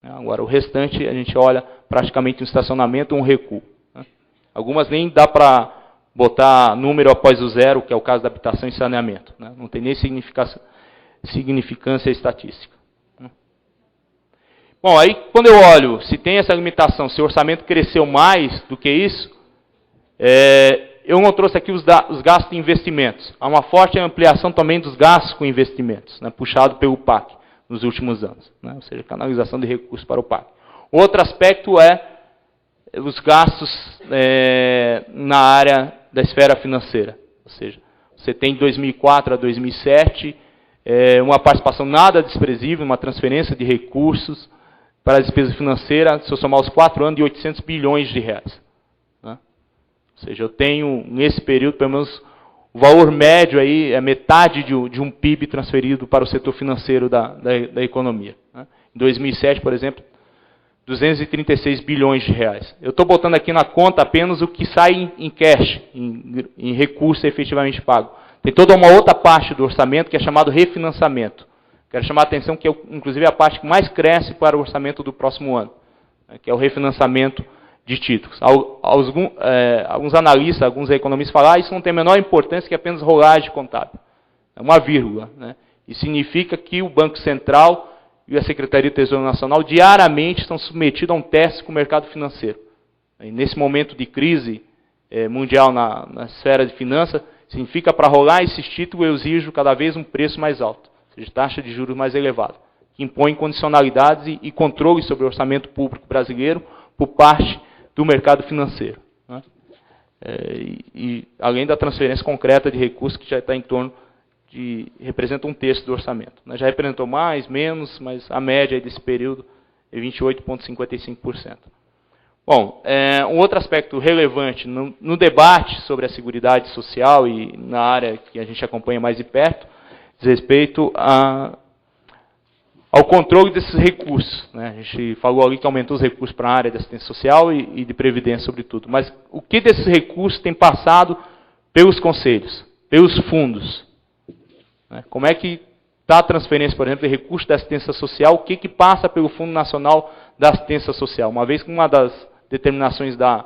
Agora, o restante, a gente olha praticamente um estacionamento ou um recuo. Algumas nem dá para botar número após o zero, que é o caso da habitação e saneamento. Não tem nem significância estatística. Bom, aí quando eu olho, se tem essa limitação, se o orçamento cresceu mais do que isso, eu não trouxe aqui os gastos de investimentos. Há uma forte ampliação também dos gastos com investimentos, puxado pelo PAC nos últimos anos, ou seja, canalização de recursos para o PAC. Outro aspecto é os gastos na área da esfera financeira, ou seja, você tem de 2004 a 2007 uma participação nada desprezível, uma transferência de recursos para a despesa financeira, se eu somar os 4 anos, de 800 bilhões de reais. Ou seja, eu tenho, nesse período, pelo menos, o valor médio aí é metade de um PIB transferido para o setor financeiro da economia. Em 2007, por exemplo, 236 bilhões de reais. Eu estou botando aqui na conta apenas o que sai em cash, em recurso efetivamente pago. Tem toda uma outra parte do orçamento que é chamado refinanciamento. Quero chamar a atenção que é, inclusive, a parte que mais cresce para o orçamento do próximo ano, que é o refinanciamento de títulos. Alguns analistas, alguns economistas falam, isso não tem a menor importância que apenas rolagem contábil. É uma vírgula. E significa que o Banco Central e a Secretaria do Tesouro Nacional diariamente estão submetidos a um teste com o mercado financeiro. E nesse momento de crise mundial na esfera de finanças, significa para rolar esses títulos eu exijo cada vez um preço mais alto, ou seja, taxa de juros mais elevada, que impõe condicionalidades e controle sobre o orçamento público brasileiro por parte do mercado financeiro. E além da transferência concreta de recursos que já está em torno representa um terço do orçamento. Já representou mais, menos, mas a média desse período é 28,55%. Bom, um outro aspecto relevante no debate sobre a Seguridade Social e na área que a gente acompanha mais de perto, diz respeito ao controle desses recursos. A gente falou ali que aumentou os recursos para a área de assistência social e de previdência, sobretudo. Mas o que desses recursos tem passado pelos conselhos, pelos fundos? Como é que está a transferência, por exemplo, de recursos da assistência social? O que passa pelo Fundo Nacional da Assistência Social? Uma vez que uma das determinações da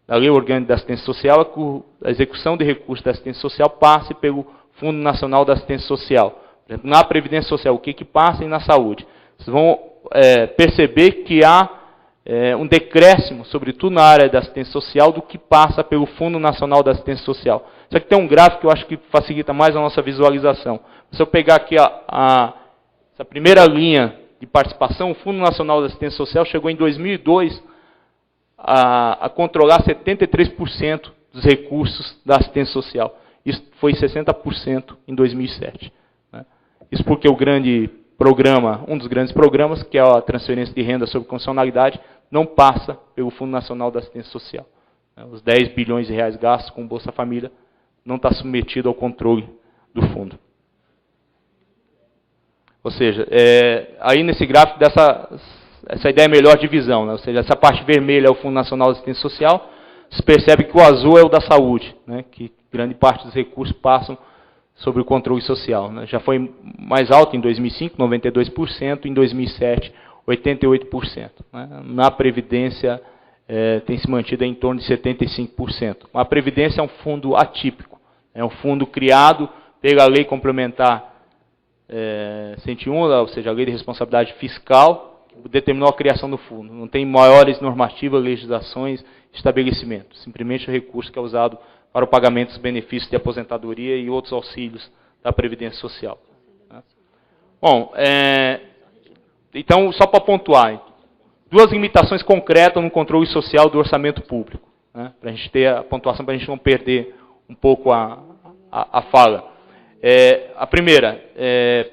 Lei Orgânica da Assistência Social é que a execução de recursos da assistência social passe pelo Fundo Nacional da Assistência Social. Por exemplo, na Previdência Social, o que passa e na saúde? Vocês vão perceber que há um decréscimo, sobretudo na área da assistência social, do que passa pelo Fundo Nacional da Assistência Social. Isso aqui tem um gráfico que eu acho que facilita mais a nossa visualização. Se eu pegar aqui essa primeira linha de participação, o Fundo Nacional da Assistência Social chegou em 2002 a controlar 73% dos recursos da assistência social. Isso foi 60% em 2007. Isso porque o grande programa, um dos grandes programas, que é a transferência de renda sob condicionalidade, não passa pelo Fundo Nacional da Assistência Social. Os 10 bilhões de reais gastos com Bolsa Família não está submetido ao controle do fundo. Ou seja, aí nesse gráfico essa ideia é melhor divisão, ou seja, essa parte vermelha é o Fundo Nacional da Assistência Social, se percebe que o azul é o da saúde, que grande parte dos recursos passam sobre o controle social. Já foi mais alto em 2005, 92%, em 2007, 88%. Na Previdência tem se mantido em torno de 75%. A Previdência é um fundo atípico, é um fundo criado pela Lei Complementar 101, ou seja, a Lei de Responsabilidade Fiscal, que determinou a criação do fundo. Não tem maiores normativas, legislações, estabelecimentos. Simplesmente o recurso que é usado para o pagamento dos benefícios de aposentadoria e outros auxílios da Previdência Social. Bom, então, só para pontuar, duas limitações concretas no controle social do orçamento público, para a gente ter a pontuação, para a gente não perder um pouco a fala. A primeira,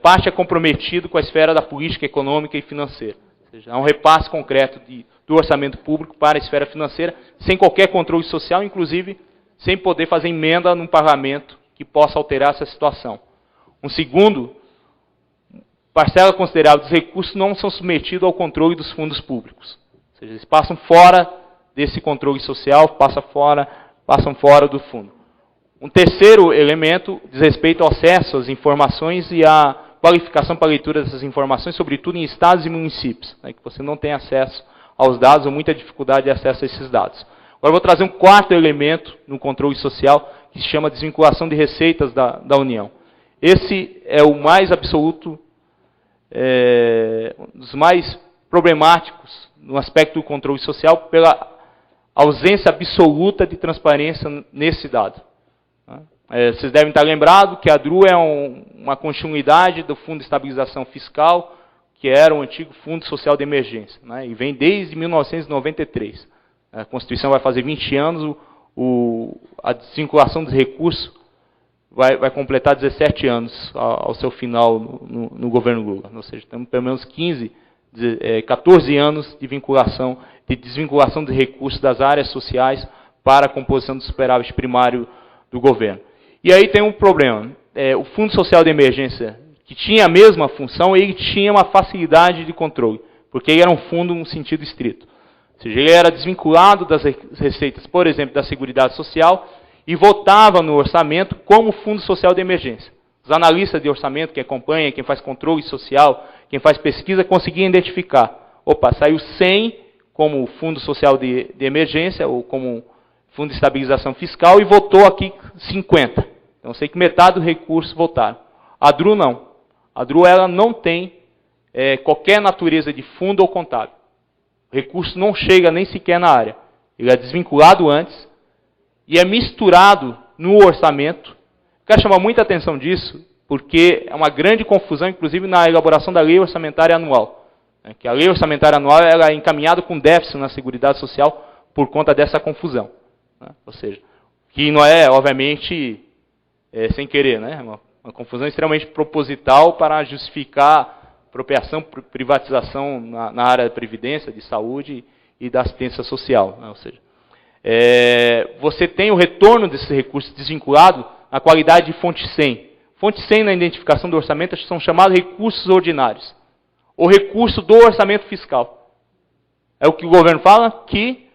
parte é comprometido com a esfera da política econômica e financeira. Ou seja, há um repasse concreto do orçamento público para a esfera financeira, sem qualquer controle social, inclusive sem poder fazer emenda num parlamento que possa alterar essa situação. Um segundo, parcela considerável dos recursos não são submetidos ao controle dos fundos públicos. Ou seja, eles passam fora desse controle social, passam fora do fundo. Um terceiro elemento diz respeito ao acesso às informações e à qualificação para a leitura dessas informações, sobretudo em estados e municípios, né, que você não tem acesso aos dados ou muita dificuldade de acesso a esses dados. Agora eu vou trazer um quarto elemento no controle social, que se chama desvinculação de receitas da União. Esse é o mais absoluto, um dos mais problemáticos no aspecto do controle social, pela ausência absoluta de transparência nesse dado. Vocês devem estar lembrados que a DRU é uma continuidade do Fundo de Estabilização Fiscal, que era o antigo Fundo Social de Emergência, né, e vem desde 1993. A Constituição vai fazer 20 anos, a desvinculação dos recursos vai completar 17 anos ao seu final no governo Lula. Ou seja, temos pelo menos 14 anos de desvinculação de recursos das áreas sociais para a composição do superávit primário do governo. E aí tem um problema. O Fundo Social de Emergência, que tinha a mesma função, ele tinha uma facilidade de controle, porque ele era um fundo no sentido estrito. Ou seja, ele era desvinculado das receitas, por exemplo, da Seguridade Social, e votava no orçamento como Fundo Social de Emergência. Os analistas de orçamento, que acompanham, quem faz controle social, quem faz pesquisa, conseguiam identificar. Opa, saiu 100 como Fundo Social de Emergência, ou como Fundo de Estabilização Fiscal, e votou aqui 50. Então, eu sei que metade do recurso votaram. A DRU não. A DRU ela não tem qualquer natureza de fundo ou contábil. O recurso não chega nem sequer na área. Ele é desvinculado antes e é misturado no orçamento. Quero chamar muita atenção disso, porque é uma grande confusão, inclusive na elaboração da lei orçamentária anual. Que a lei orçamentária anual ela é encaminhada com déficit na Seguridade Social por conta dessa confusão. Ou seja, que não é, obviamente, sem querer, né? Uma confusão extremamente proposital para justificar apropriação, privatização na área da previdência, de saúde e da assistência social. Né? Ou seja, você tem o retorno desses recursos desvinculado na qualidade de fonte 100. Fonte 100 na identificação do orçamento são chamados recursos ordinários. O recurso do orçamento fiscal. É o que o governo fala, que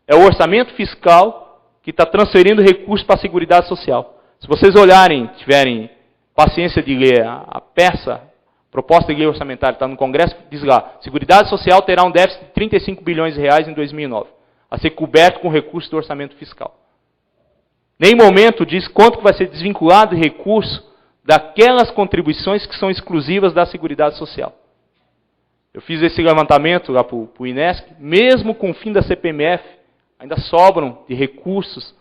é o orçamento fiscal que está transferindo recursos para a Seguridade Social. Se vocês olharem, tiverem paciência de ler a peça, proposta de lei orçamentária, está no Congresso, diz lá, Seguridade Social terá um déficit de 35 bilhões de reais em 2009, a ser coberto com recursos do orçamento fiscal. Nem momento diz quanto vai ser desvinculado de recurso daquelas contribuições que são exclusivas da Seguridade Social. Eu fiz esse levantamento lá para o INESC, mesmo com o fim da CPMF, ainda sobram de recursos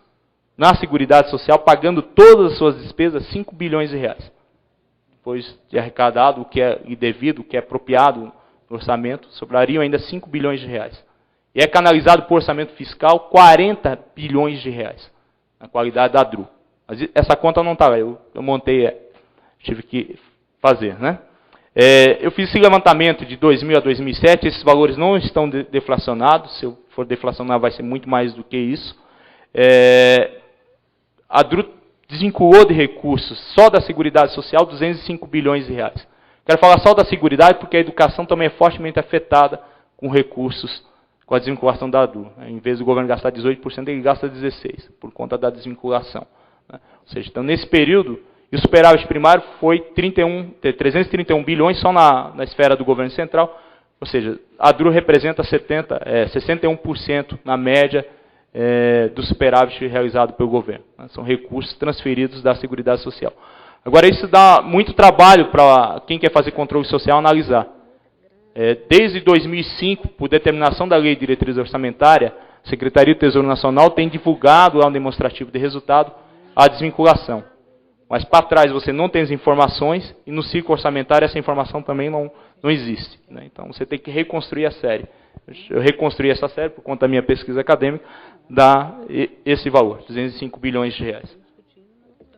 na Seguridade Social, pagando todas as suas despesas, 5 bilhões de reais. Depois de arrecadado o que é indevido, o que é apropriado no orçamento, sobrariam ainda 5 bilhões de reais. E é canalizado por orçamento fiscal 40 bilhões de reais, na qualidade da DRU. Mas essa conta não estava, eu montei, tive que fazer, né? Eu fiz esse levantamento de 2000 a 2007, esses valores não estão deflacionados, se eu for deflacionar vai ser muito mais do que isso. A DRU desvinculou de recursos só da Seguridade Social 205 bilhões de reais. Quero falar só da Seguridade porque a educação também é fortemente afetada com recursos, com a desvinculação da DRU. Em vez do governo gastar 18%, ele gasta 16%, por conta da desvinculação. Ou seja, então nesse período, e o superávit primário foi 331 bilhões só na esfera do governo central, ou seja, a DRU representa 61% na média do superávit realizado pelo governo. São recursos transferidos da Seguridade Social. Agora, isso dá muito trabalho para quem quer fazer controle social analisar. Desde 2005, por determinação da Lei de Diretriz Orçamentária, a Secretaria do Tesouro Nacional tem divulgado lá um demonstrativo de resultado a desvinculação. Mas para trás você não tem as informações e no ciclo orçamentário essa informação também não existe. Né? Então você tem que reconstruir a série. Eu reconstruí essa série por conta da minha pesquisa acadêmica, dá esse valor, 205 bilhões de reais.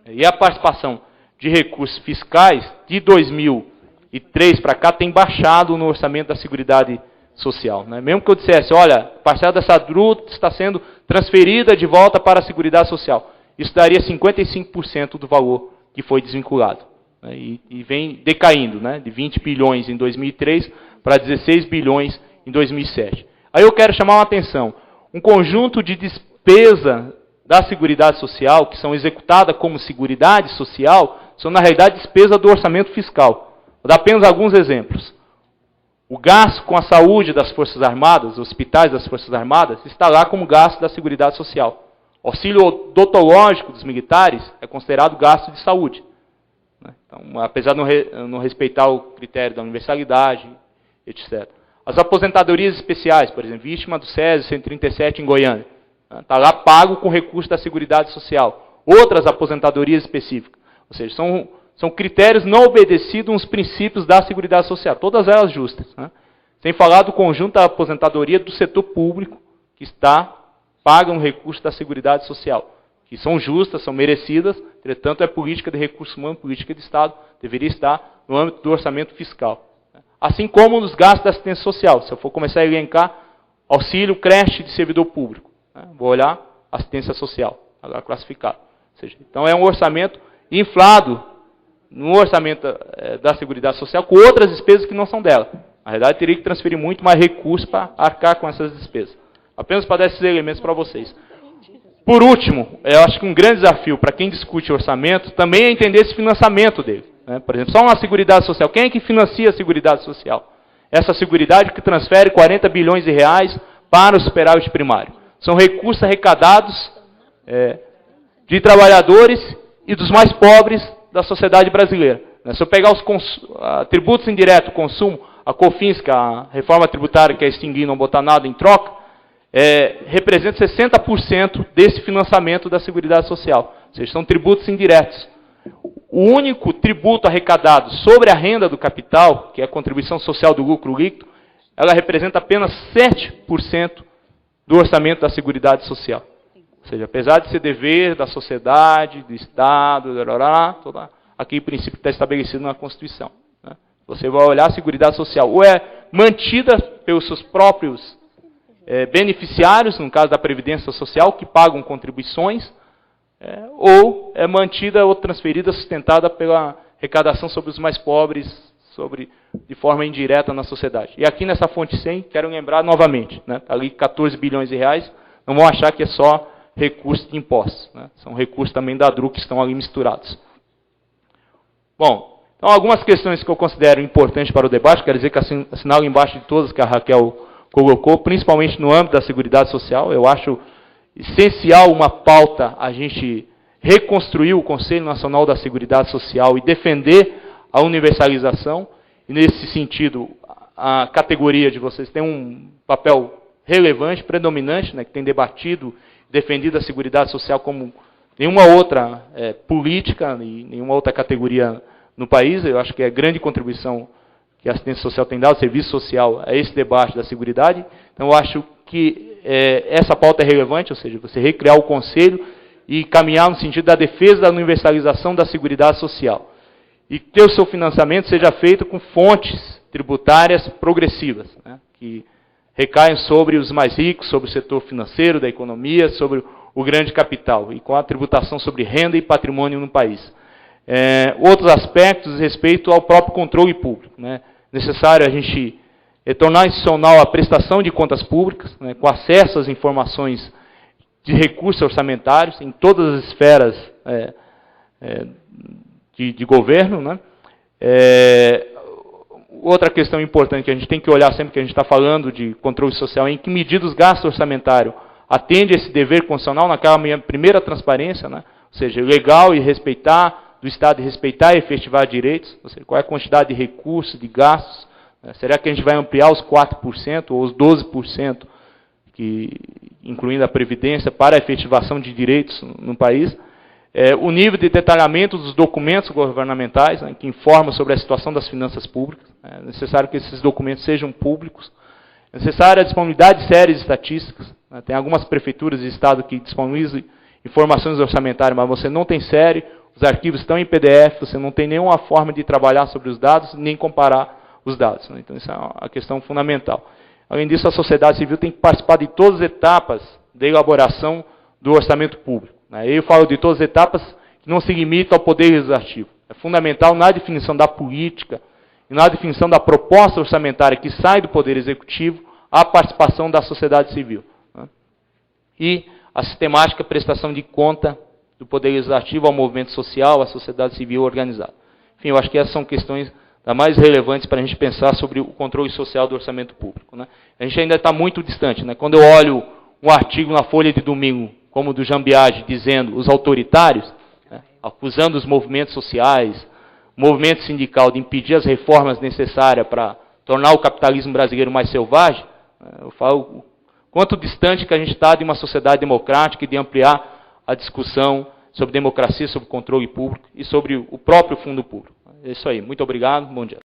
E a participação de recursos fiscais de 2003 para cá tem baixado no orçamento da Seguridade Social. Né? Mesmo que eu dissesse, olha, a parcela dessa DRU está sendo transferida de volta para a Seguridade Social. Isso daria 55% do valor que foi desvinculado. Né? E vem decaindo, né? De 20 bilhões em 2003 para 16 bilhões em 2007. Aí eu quero chamar uma atenção. Um conjunto de despesa da Seguridade Social, que são executadas como Seguridade Social, são na realidade despesa do orçamento fiscal. Vou dar apenas alguns exemplos. O gasto com a saúde das Forças Armadas, os hospitais das Forças Armadas, está lá como gasto da Seguridade Social. O auxílio odontológico dos militares é considerado gasto de saúde. Então, apesar de não respeitar o critério da universalidade, etc. As aposentadorias especiais, por exemplo, vítima do SESI 137 em Goiânia, está lá pago com recurso da Seguridade Social. Outras aposentadorias específicas, ou seja, são critérios não obedecidos aos princípios da Seguridade Social, todas elas justas. Sem falar do conjunto da aposentadoria do setor público, que paga um recurso da Seguridade Social, que são justas, são merecidas, entretanto, é política de recurso humano, política de Estado, deveria estar no âmbito do orçamento fiscal. Assim como nos gastos da assistência social. Se eu for começar a elencar auxílio, creche de servidor público, vou olhar assistência social, agora classificado. Ou seja, então é um orçamento inflado no orçamento da Seguridade Social com outras despesas que não são dela. Na verdade, teria que transferir muito mais recursos para arcar com essas despesas. Apenas para dar esses elementos para vocês. Por último, eu acho que um grande desafio para quem discute orçamento também é entender esse financiamento dele. Por exemplo, só uma Seguridade Social. Quem é que financia a Seguridade Social? Essa Seguridade que transfere 40 bilhões de reais para o superávit primário. São recursos arrecadados de trabalhadores e dos mais pobres da sociedade brasileira. Se eu pegar os tributos indiretos, consumo, a COFINS, que é a reforma tributária que é extinguir e não botar nada em troca, representa 60% desse financiamento da Seguridade Social. Ou seja, são tributos indiretos. O único tributo arrecadado sobre a renda do capital, que é a contribuição social do lucro líquido, ela representa apenas 7% do orçamento da Seguridade Social. Ou seja, apesar de ser dever da sociedade, do Estado, aquele princípio está estabelecido na Constituição. Você vai olhar a Seguridade Social, ou é mantida pelos seus próprios beneficiários, no caso da Previdência Social, que pagam contribuições, ou é mantida ou transferida, sustentada pela arrecadação sobre os mais pobres, de forma indireta na sociedade. E aqui nessa fonte 100, quero lembrar novamente, ali 14 bilhões de reais, não vão achar que é só recursos de impostos. São recursos também da DRU que estão ali misturados. Bom, então algumas questões que eu considero importantes para o debate, quero dizer que assinalo embaixo de todas que a Raquel colocou, principalmente no âmbito da Seguridade Social. Eu acho essencial uma pauta a gente reconstruir o Conselho Nacional da Seguridade Social e defender a universalização. E nesse sentido, a categoria de vocês tem um papel relevante, predominante, que tem debatido, defendido a Seguridade Social como nenhuma outra política e nenhuma outra categoria no país. Eu acho que é a grande contribuição que a assistência social tem dado, o serviço social, a esse debate da Seguridade. Então, eu acho que essa pauta é relevante, ou seja, você recriar o Conselho e caminhar no sentido da defesa da universalização da Seguridade Social. E que o seu financiamento seja feito com fontes tributárias progressivas, que recaiam sobre os mais ricos, sobre o setor financeiro, da economia, sobre o grande capital, e com a tributação sobre renda e patrimônio no país. Outros aspectos respeito ao próprio controle público. Necessário a gente tornar institucional a prestação de contas públicas, com acesso às informações de recursos orçamentários em todas as esferas de governo. Outra questão importante que a gente tem que olhar sempre que a gente está falando de controle social é em que medida os gastos orçamentários atendem a esse dever constitucional naquela primeira transparência, ou seja, legal e respeitar, do Estado e respeitar e efetivar direitos, ou seja, qual é a quantidade de recursos, de gastos, será que a gente vai ampliar os 4% ou os 12%, incluindo a Previdência, para a efetivação de direitos no país? O nível de detalhamento dos documentos governamentais, que informam sobre a situação das finanças públicas. É necessário que esses documentos sejam públicos. É necessária a disponibilidade de séries estatísticas. Tem algumas prefeituras de Estado que disponibilizam informações orçamentárias, mas você não tem série, os arquivos estão em PDF, você não tem nenhuma forma de trabalhar sobre os dados, nem comparar os dados. Então, isso é uma questão fundamental. Além disso, a sociedade civil tem que participar de todas as etapas da elaboração do orçamento público. Eu falo de todas as etapas que não se limitam ao Poder Legislativo. É fundamental na definição da política e na definição da proposta orçamentária que sai do Poder Executivo a participação da sociedade civil. E a sistemática prestação de conta do Poder Legislativo ao movimento social, à sociedade civil organizada. Enfim, eu acho que essas são questões das mais relevantes para a gente pensar sobre o controle social do orçamento público, né? A gente ainda está muito distante, né? Quando eu olho um artigo na Folha de domingo, como o do Jean Biagi, dizendo os autoritários, né, acusando os movimentos sociais, o movimento sindical de impedir as reformas necessárias para tornar o capitalismo brasileiro mais selvagem, eu falo quanto distante que a gente está de uma sociedade democrática e de ampliar a discussão sobre democracia, sobre controle público e sobre o próprio fundo público. É isso aí. Muito obrigado. Bom dia.